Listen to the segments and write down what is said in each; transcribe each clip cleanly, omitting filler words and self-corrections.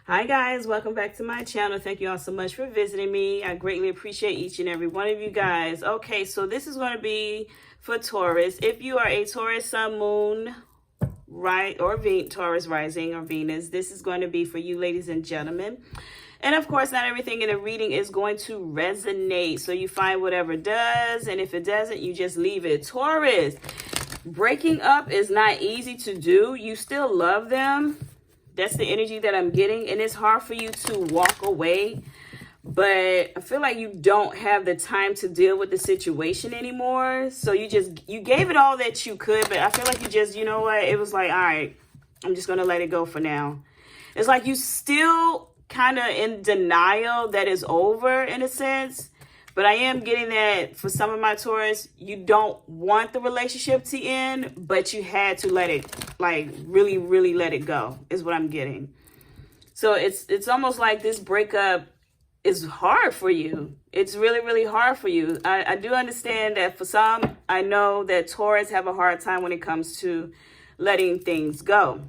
Hi guys, welcome back to my channel. Thank you all so much for visiting me. I greatly appreciate each and every one of you guys. Okay, so this is going to be for Taurus. If you are a Taurus sun, moon, right, or Taurus rising or Venus, this is going to be for you, ladies and gentlemen. And of course, not everything in the reading is going to resonate. So you find whatever does, and if it doesn't, you just leave it. Taurus, breaking up is not easy to do. You still love them. That's the energy that I'm getting. And it's hard for you to walk away. But I feel like you don't have the time to deal with the situation anymore. So you gave it all that you could. But I feel like you just, you know what? It was like, all right, I'm just going to let it go for now. It's like you still kind of in denial that it's over in a sense. But I am getting that for some of my Taurus, you don't want the relationship to end, but you had to let it, like, really, really let it go, is what I'm getting. So it's almost like this breakup is hard for you. It's really, really hard for you. I do understand that for some, I know that Taurus have a hard time when it comes to letting things go.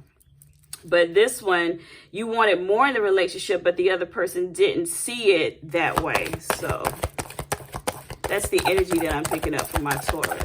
But this one, you wanted more in the relationship, but the other person didn't see it that way. So that's the energy that I'm picking up from my Taurus.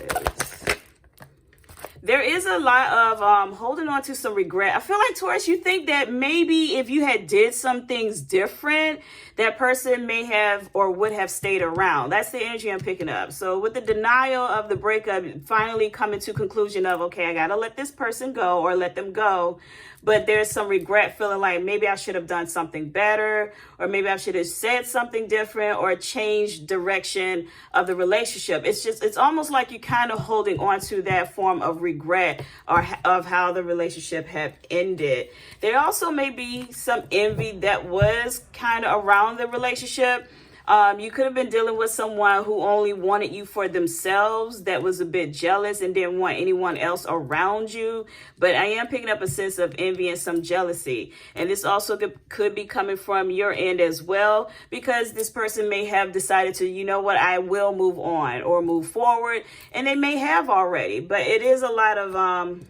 There is a lot of holding on to some regret. I feel like, Taurus, you think that maybe if you had did some things different, that person may have or would have stayed around. That's the energy I'm picking up. So with the denial of the breakup, finally coming to conclusion of, okay, I got to let this person go or let them go. But there's some regret, feeling like maybe I should have done something better, or maybe I should have said something different or changed direction of the relationship. It's almost like you're kind of holding on to that form of regret or of how the relationship had ended. There also may be some envy that was kind of around the relationship. You could have been dealing with someone who only wanted you for themselves, that was a bit jealous and didn't want anyone else around you. But I am picking up a sense of envy and some jealousy. And this also could be coming from your end as well, because this person may have decided to, you know what, I will move on or move forward. And they may have already, but it is a lot of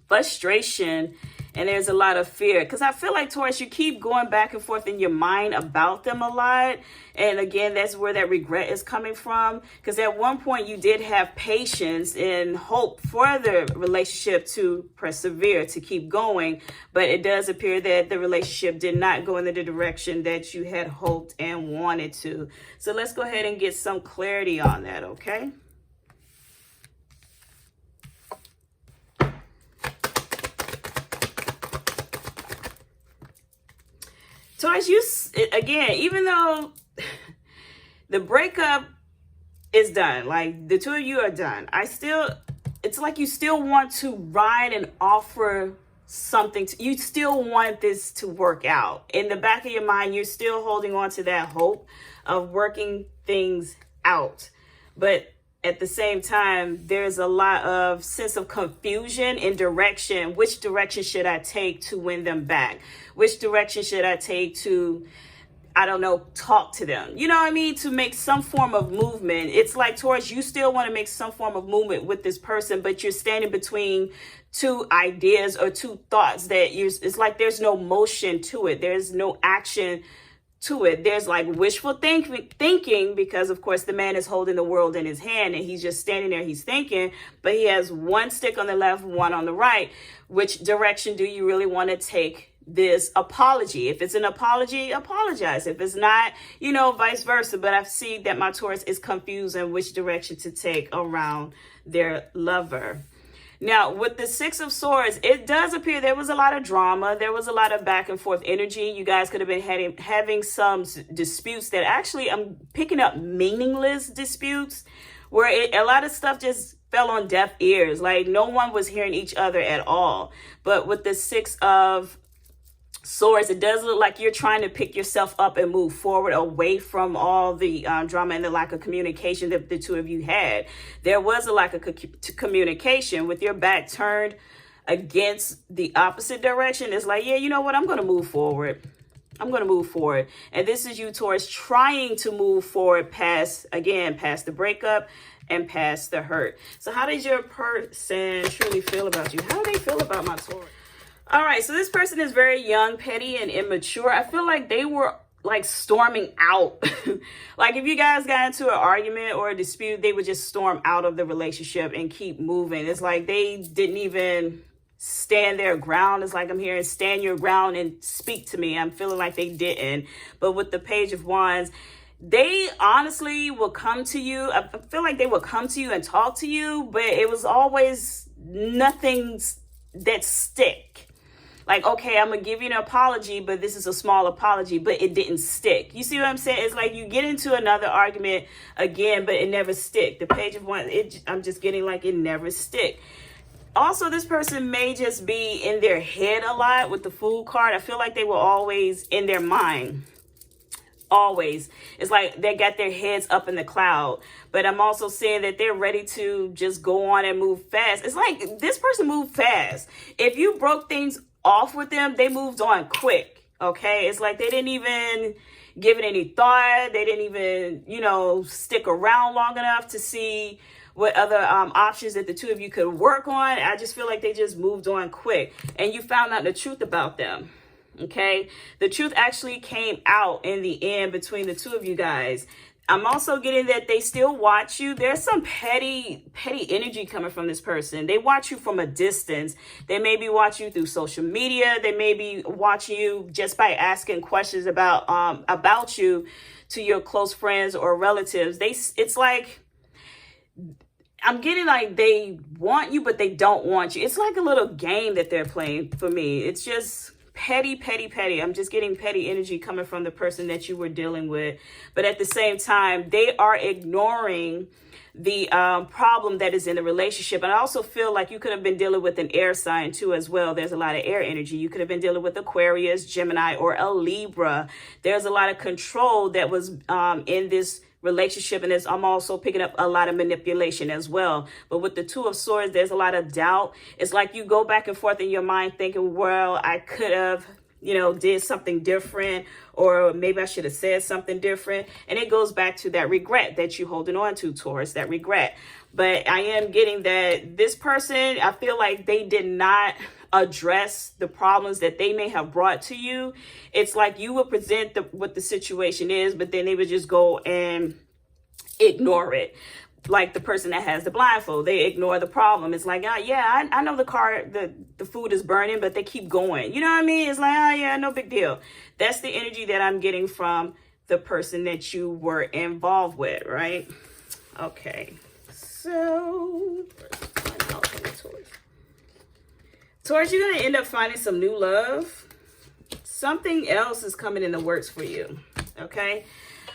frustration. And there's a lot of fear, because I feel like, Taurus, you keep going back and forth in your mind about them a lot. And again, that's where that regret is coming from, because at one point you did have patience and hope for the relationship to persevere, to keep going. But it does appear that the relationship did not go in the direction that you had hoped and wanted to. So let's go ahead and get some clarity on that, okay? Taurus, again, even though the breakup is done, like the two of you are done, it's like you still want to ride and offer something. You still want this to work out. In the back of your mind, you're still holding on to that hope of working things out. But at the same time, there's a lot of sense of confusion in direction. Which direction should I take to win them back? Which direction should I take to, I don't know, talk to them? You know what I mean? To make some form of movement. It's like, Taurus, you still want to make some form of movement with this person, but you're standing between two ideas or two thoughts that it's like there's no motion to it. There's no action to it. There's like wishful thinking, because of course the man is holding the world in his hand and he's just standing there, he's thinking, but he has one stick on the left, one on the right. Which direction do you really want to take this apology? If it's an apology, apologize. If it's not, you know, vice versa. But I see that my Taurus is confused on which direction to take around their lover. Now, with the Six of Swords, it does appear there was a lot of drama. There was a lot of back and forth energy. You guys could have been having some disputes that actually, I'm picking up meaningless disputes, where a lot of stuff just fell on deaf ears. Like no one was hearing each other at all. But with the Six of Swords, it does look like you're trying to pick yourself up and move forward away from all the drama and the lack of communication that the two of you had. There was a lack of communication with your back turned against the opposite direction. It's like, yeah, you know what? I'm going to move forward. I'm going to move forward. And this is you, Taurus, trying to move forward past the breakup and past the hurt. So how does your person truly feel about you? How do they feel about my Taurus? All right, so this person is very young, petty, and immature. I feel like they were like storming out. Like if you guys got into an argument or a dispute, they would just storm out of the relationship and keep moving. It's like they didn't even stand their ground. It's like I'm hearing stand your ground and speak to me. I'm feeling like they didn't. But with the Page of Wands, they honestly will come to you. I feel like they will come to you and talk to you, but it was always nothing that stick. Like, okay, I'm going to give you an apology, but this is a small apology, but it didn't stick. You see what I'm saying? It's like you get into another argument again, but it never stick. The Page of Wands, I'm just getting like it never stick. Also, this person may just be in their head a lot with the Fool card. I feel like they were always in their mind. Always. It's like they got their heads up in the cloud. But I'm also saying that they're ready to just go on and move fast. It's like this person moved fast. If you broke things off with them, they moved on quick. Okay, it's like they didn't even give it any thought. They didn't even, stick around long enough to see what other options that the two of you could work on. I just feel like they just moved on quick, and you found out the truth about them. Okay, the truth actually came out in the end between the two of you guys. I'm also getting that they still watch you. There's some petty energy coming from this person. They watch you from a distance. They may be watching you through social media. They may be watching you just by asking questions about you to your close friends or relatives. It's like, I'm getting like they want you, but they don't want you. It's like a little game that they're playing for me. It's just petty. I'm just getting petty energy coming from the person that you were dealing with. But at the same time, they are ignoring the problem that is in the relationship. And I also feel like you could have been dealing with an air sign too as well. There's a lot of air energy. You could have been dealing with Aquarius, Gemini, or a Libra. There's a lot of control that was in this relationship, and I'm also picking up a lot of manipulation as well. But with the Two of Swords, there's a lot of doubt. It's like you go back and forth in your mind thinking, well, I could have did something different, or maybe I should have said something different. And it goes back to that regret that you're holding on to, Taurus, that regret. But I am getting that this person, I feel like they did not address the problems that they may have brought to you. It's like you would present what the situation is, but then they would just go and ignore it. Like the person that has the blindfold, they ignore the problem. It's like, I know the food is burning, but they keep going. You know what I mean? It's like, no big deal. That's the energy that I'm getting from the person that you were involved with, right? Okay. So, Taurus, you're going to end up finding some new love. Something else is coming in the works for you, okay?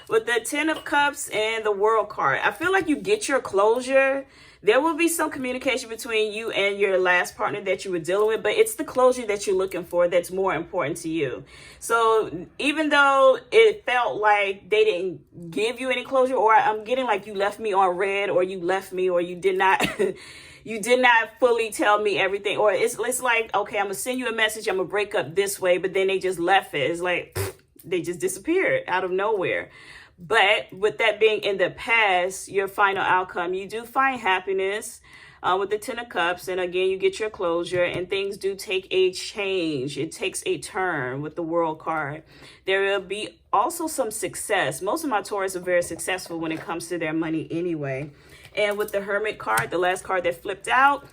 With the Ten of Cups and the World card, I feel like you get your closure. There will be some communication between you and your last partner that you were dealing with, but it's the closure that you're looking for that's more important to you. So even though it felt like they didn't give you any closure, or I'm getting like you left me on red, or you left me, or you did not... You did not fully tell me everything. Or it's like, okay, I'm going to send you a message. I'm going to break up this way. But then they just left it. It's like, they just disappeared out of nowhere. But with that being in the past, your final outcome, you do find happiness with the Ten of Cups. And again, you get your closure, and things do take a change. It takes a turn with the World card. There will be also some success. Most of my Taurus are very successful when it comes to their money anyway. And with the Hermit card, the last card that flipped out,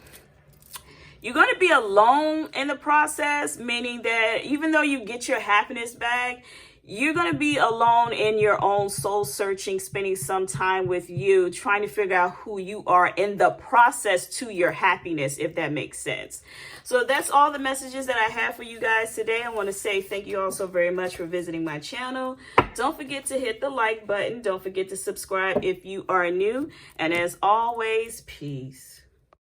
you're going to be alone in the process, meaning that even though you get your happiness back, you're going to be alone in your own soul searching, spending some time with you, trying to figure out who you are in the process to your happiness, if that makes sense. So that's all the messages that I have for you guys today. I want to say thank you all so very much for visiting my channel. Don't forget to hit the like button. Don't forget to subscribe if you are new. And as always, peace.